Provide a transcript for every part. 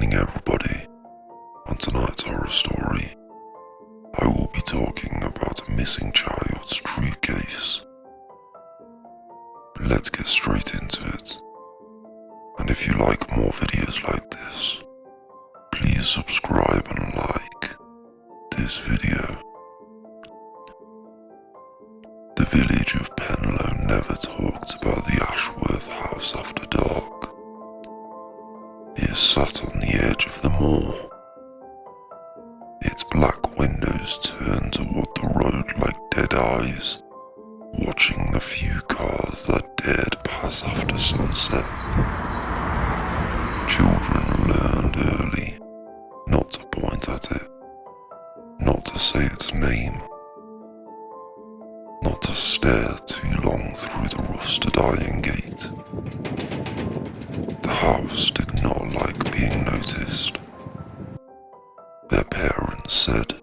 evening, everybody. On tonight's horror story, I will be talking about a missing child's true case. Let's get straight into it. And if you like more videos like this, please subscribe and like this video. The village of Penlow never talked about the Ashworth house after dark. It sat on the edge of the moor. Its black windows turned toward the road like dead eyes, watching the few cars that dared pass after sunset. Children learned early not to point at it, not to say its name, not to stare too long through the rusted iron gate. The house did not like being noticed. Their parents said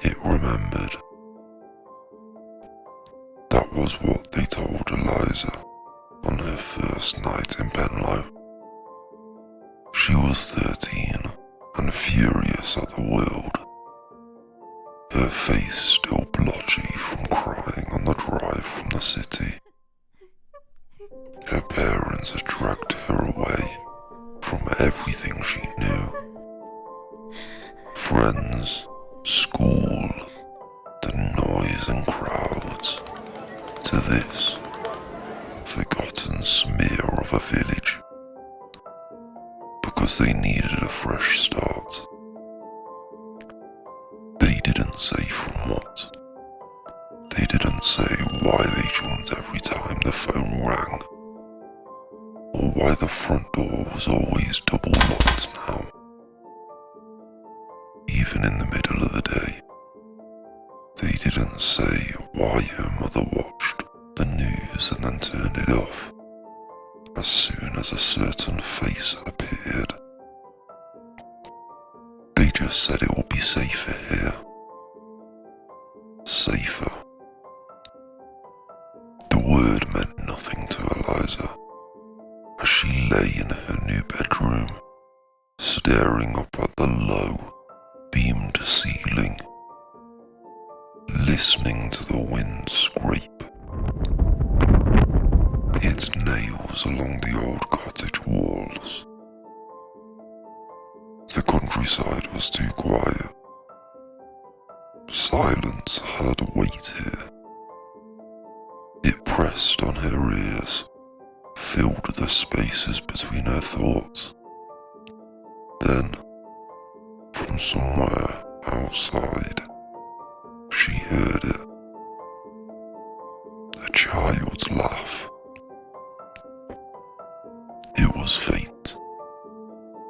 it remembered. That was what they told Eliza on her first night in Penlow. She was 13 and furious at the world, her face still blotchy from crying on the drive from the city. Her parents had dragged her away from everything she knew. Friends, school, the noise and crowds, to this forgotten smear of a village. Because they needed a fresh start. They didn't say from what. They didn't say why they jumped every time the phone rang, or why the front door was always double locked now. Even in the middle of the day, they didn't say why her mother watched the news and then turned it off as soon as a certain face appeared. They just said it would be safer here. Safer. The word meant nothing to Eliza as she lay in her new bedroom, staring up at the low, beamed ceiling, listening to the wind scrape its nails along the old cottage walls. The countryside was too quiet. Silence had weight here. It pressed on her ears, filled the spaces between her thoughts. Then, from somewhere outside, she heard it. A child's laugh. It was faint,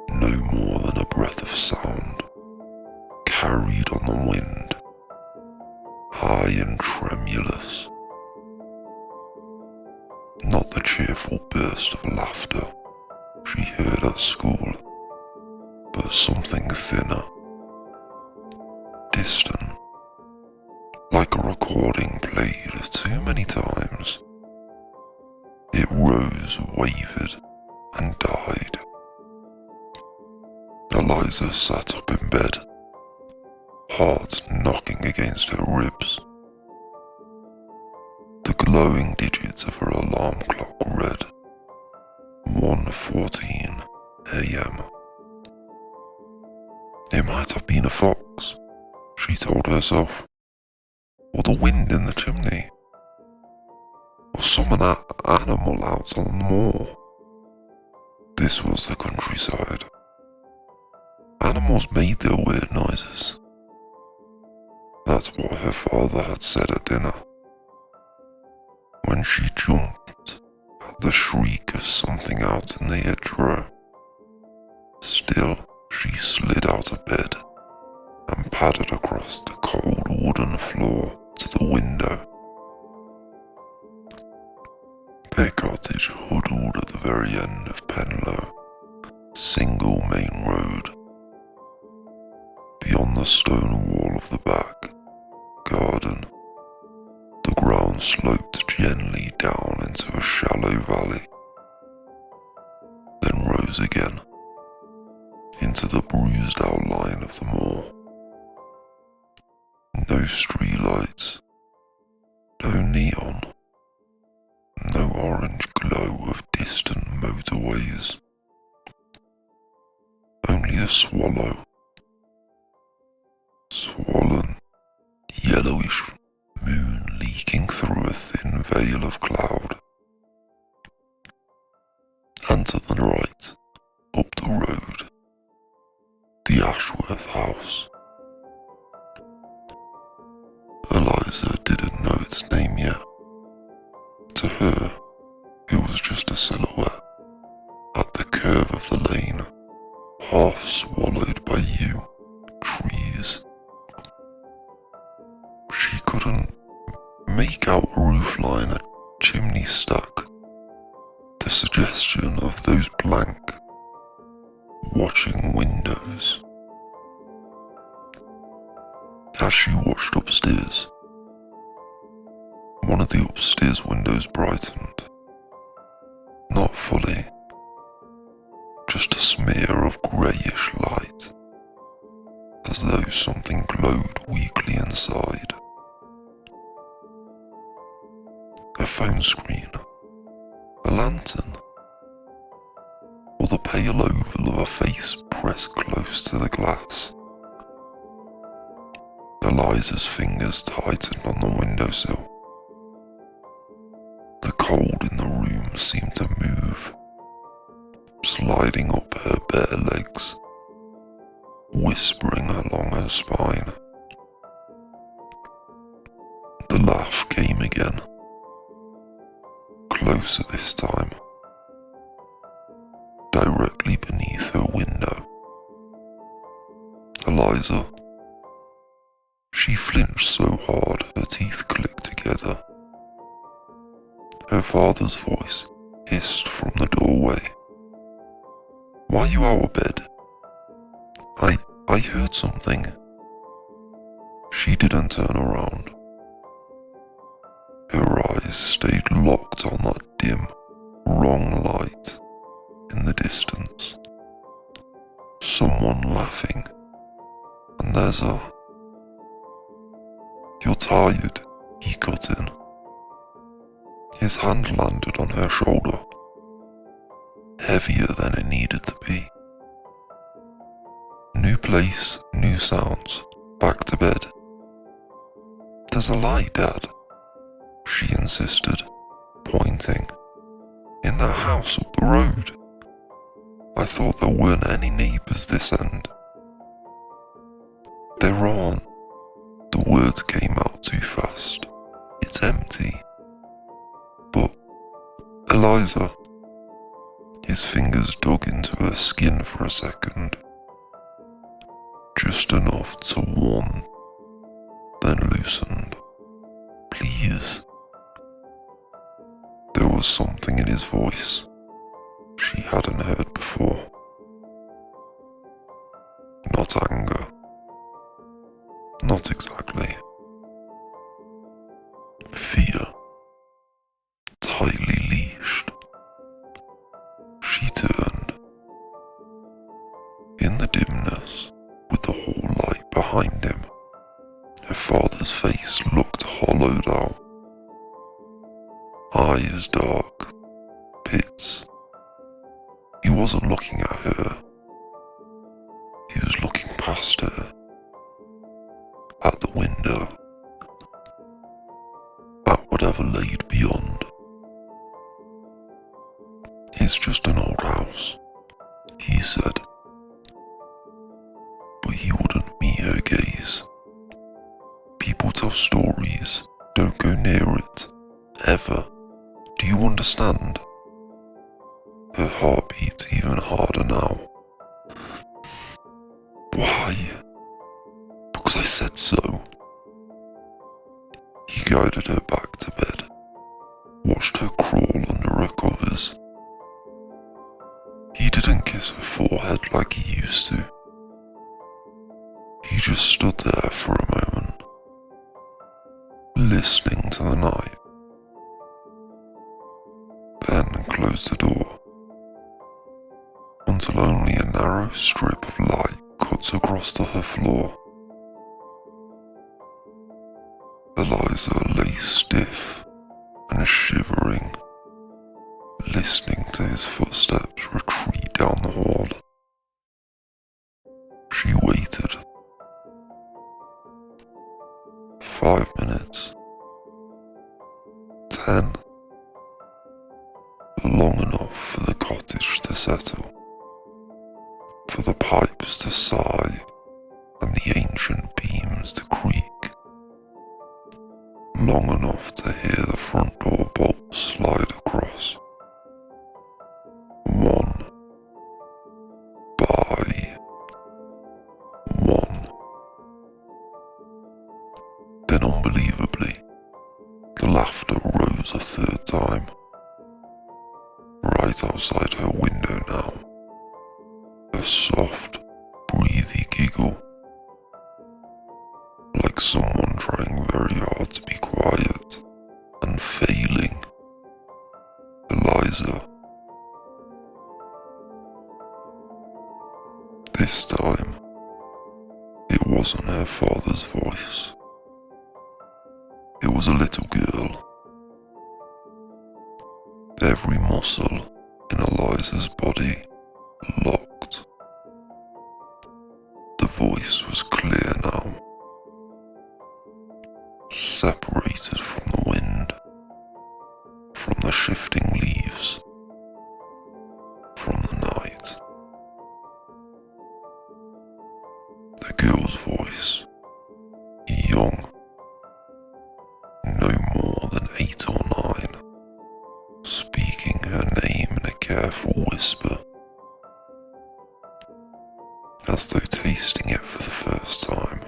no more than a breath of sound, carried on the wind, high and tremulous. Not the cheerful burst of laughter she heard at school, but something thinner, distant, like a recording played too many times. It rose, wavered, and died. Eliza sat up in bed, heart knocking against her ribs. The glowing digits of her alarm clock read 1:14 a.m. It might have been a fox, she told herself, or the wind in the chimney, or some animal out on the moor. This was the countryside. Animals made their weird noises. That's what her father had said at dinner. When she jumped at the shriek of something out in the hedgerow, still she slid out of bed and padded across the cold wooden floor to the window. Their cottage huddled at the very end of Penlow, single main road. Beyond the stone wall of the back garden, the ground sloped gently down into a shallow valley, then rose again, into the bruised outline of the moor. No streetlights, no neon, no orange glow of distant motorways. Only the swallow, swollen, yellowish moon leaking through a thin veil of cloud. And to the right, up the road, the Ashworth house. Eliza didn't know its name yet. To her, it was just a silhouette at the curve of the lane, half swallowed by yew trees. She couldn't make out a roofline, a chimney stack, the suggestion of those blank, watching windows. As she watched upstairs, one of the upstairs windows brightened. Not fully, just a smear of greyish light, as though something glowed weakly inside. A phone screen, a lantern, or the pale oval of a face pressed close to the glass. Eliza's fingers tightened on the windowsill. The cold in the room seemed to move, sliding up her bare legs, whispering along her spine. The laugh came again, closer this time, directly beneath her window. Eliza. She flinched so hard her teeth clicked together. Her father's voice hissed from the doorway. "Why are you out of bed? I heard something." She didn't turn around. Her eyes stayed locked on that dim, wrong light in the distance. Someone laughing, and there's a... "You're tired," he cut in. His hand landed on her shoulder, heavier than it needed to be. "New place, new sounds, back to bed." "There's a light, Dad," she insisted, pointing. "In that house up the road. I thought there weren't any neighbours this end." "There aren't." The words came out too fast. "It's empty." "But, Eliza..." His fingers dug into her skin for a second. Just enough to warn, then loosened. "Please." There was something in his voice she hadn't heard before. Not anger. Not exactly. Fear. Tightly leashed. She turned. In the dimness, with the hall light behind him, her father's face looked hollowed out. Eyes dark, pits. He wasn't looking at her. He was looking past her. At the window. At whatever laid beyond. "It's just an old house," he said. But he wouldn't meet her gaze. "People tell stories, don't go near it. Ever. Do you understand?" Her heart beat even harder now. "Why?" "Because I said so." He guided her back to bed, watched her crawl under her covers. He didn't kiss her forehead like he used to. He just stood there for a moment, listening to the night, then closed the door. until only a narrow strip of light cuts across to her floor. Eliza lay stiff and shivering, listening to his footsteps retreat down the hall. She waited. 5 minutes. 10. Long enough for the cottage to settle, for the pipes to sigh and the ancient beams to creak. Long enough to hear the front door bolt slide across. One by one. Then unbelievably, the laughter rose a third time. Right outside her window now. A soft, breathy giggle. Like someone trying very hard to be quiet and failing. Eliza. This time, it wasn't her father's voice. It was a little girl. Every muscle in Eliza's body locked. The voice was clear now, separated from the wind, from the shifting leaves, from the night. The girl's voice, young, no more than 8 or 9, speaking her name in a careful whisper, as though tasting it for the first time.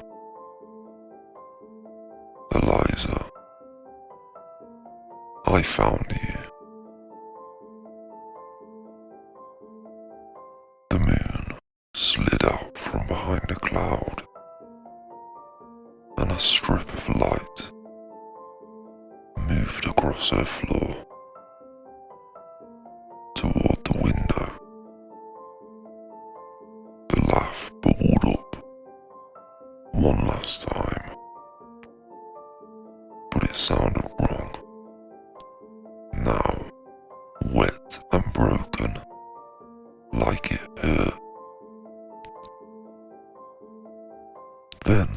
Eliza, I found you. The moon slid out from behind a cloud, and a strip of light moved across her floor toward the window. The laugh bubbled up one last time, but it sounded wrong. Now, wet and broken, like it hurt. Then,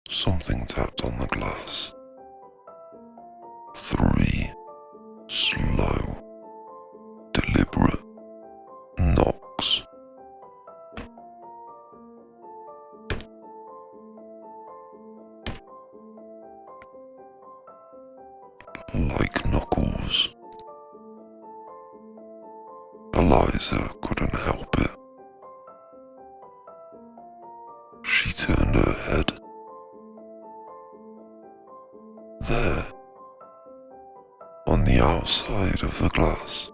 something tapped on the glass. 3 slow, deliberate knocks. Like knuckles. Eliza couldn't help it. She turned her head. There, on the outside of the glass,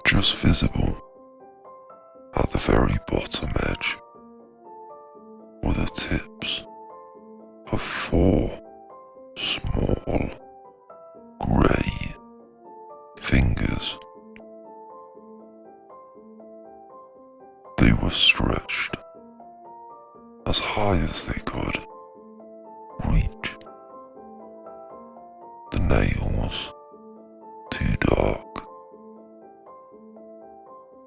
just visible at the very bottom edge, were the tips of 4 small, grey fingers. They were stretched as high as they could reach. The nails too dark,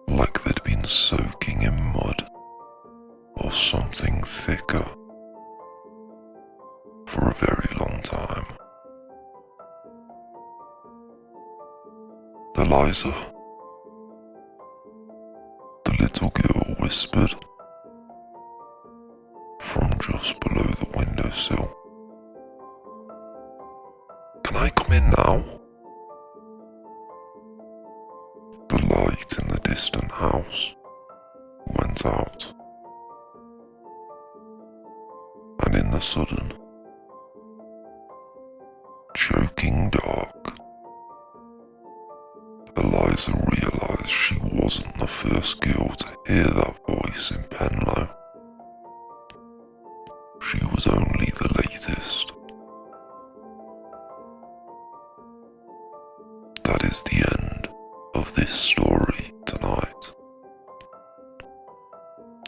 like they'd been soaking in mud or something thicker for a very long time. Eliza, the little girl whispered from just below the windowsill. Can I come in now? The light in the distant house went out, and in the sudden, choking dark, Eliza realised she wasn't the first girl to hear that voice in Penlow. She was only the latest. That is the end of this story tonight.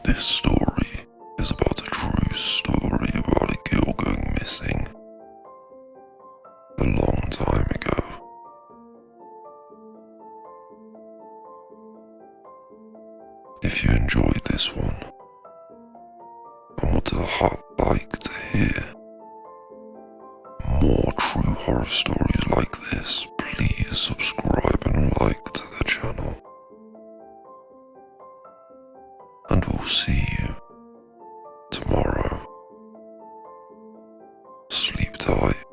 This story is about a true story about a girl going missing a long time ago. If you enjoyed this one and would like to hear more true horror stories like this, please subscribe and like to the channel. And we'll see you tomorrow. Sleep tight.